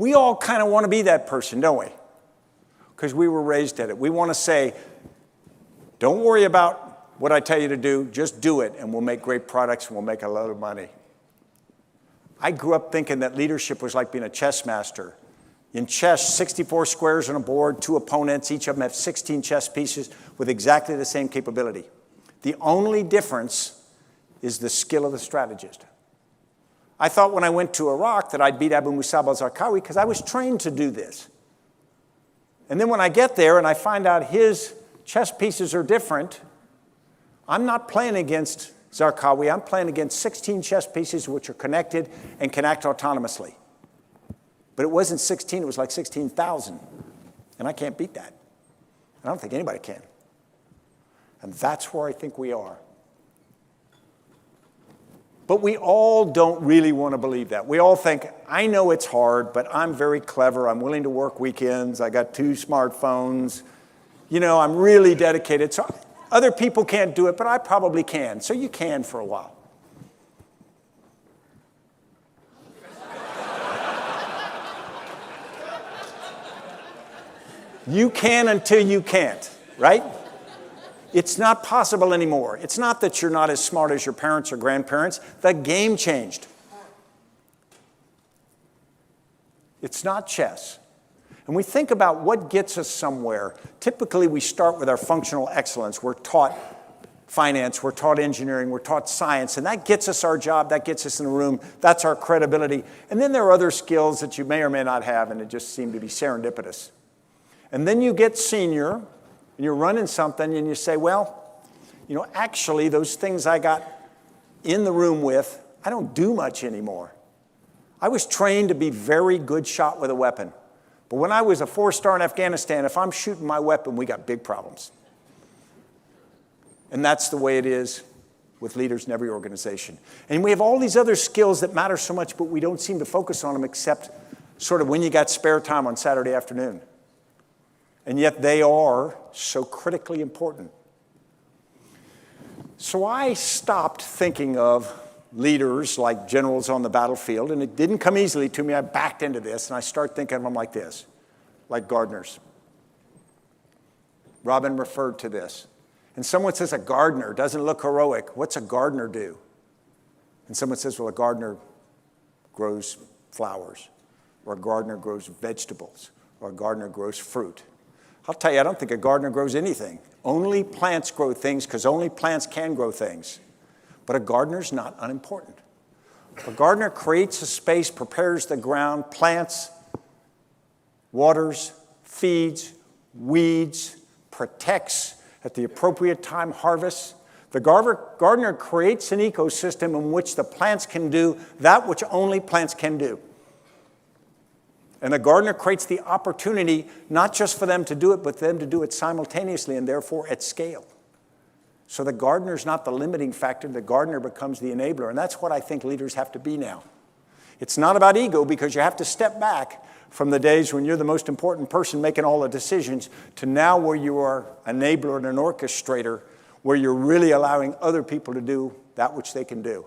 We all kind of want to be that person, don't we? Because we were raised at it. We want to say, don't worry about what I tell you to do, just do it, and we'll make great products and we'll make a lot of money. I grew up thinking that leadership was like being a chess master. In chess, 64 squares on a board, 2 opponents, each of them have 16 chess pieces with exactly the same capability. The only difference is the skill of the strategist. I thought when I went to Iraq that I'd beat Abu Musab al-Zarqawi because I was trained to do this. And then when I get there and I find out his chess pieces are different, I'm not playing against Zarqawi. I'm playing against 16 chess pieces which are connected and can act autonomously. But it wasn't 16, it was like 16,000. And I can't beat that. I don't think anybody can. And that's where I think we are. But we all don't really want to believe that. We all think, I know it's hard, but I'm very clever. I'm willing to work weekends. I got 2 smartphones. You know, I'm really dedicated. So other people can't do it, but I probably can. So you can for a while. You can until you can't, right? It's not possible anymore. It's not that you're not as smart as your parents or grandparents. The game changed. It's not chess. And we think about what gets us somewhere. Typically, we start with our functional excellence. We're taught finance, we're taught engineering, we're taught science, and that gets us our job, that gets us in the room, that's our credibility. And then there are other skills that you may or may not have, and it just seem to be serendipitous. And then you get senior, and you're running something, and you say, well, you know, actually, those things I got in the room with, I don't do much anymore. I was trained to be very good shot with a weapon. But when I was a 4-star in Afghanistan, if I'm shooting my weapon, we got big problems. And that's the way it is with leaders in every organization. And we have all these other skills that matter so much, but we don't seem to focus on them except sort of when you got spare time on Saturday afternoon. And yet they are so critically important. So I stopped thinking of leaders like generals on the battlefield, and it didn't come easily to me. I backed into this, and I started thinking of them like this, like gardeners. Robin referred to this. And someone says a gardener doesn't look heroic. What's a gardener do? And someone says, well, a gardener grows flowers, or a gardener grows vegetables, or a gardener grows fruit. I'll tell you, I don't think a gardener grows anything. Only plants grow things because only plants can grow things. But a gardener's not unimportant. A gardener creates a space, prepares the ground, plants, waters, feeds, weeds, protects, at the appropriate time harvests. The gardener creates an ecosystem in which the plants can do that which only plants can do. And the gardener creates the opportunity not just for them to do it, but for them to do it simultaneously and therefore at scale. So the gardener's not the limiting factor. The gardener becomes the enabler. And that's what I think leaders have to be now. It's not about ego because you have to step back from the days when you're the most important person making all the decisions to now where you are an enabler and an orchestrator, where you're really allowing other people to do that which they can do.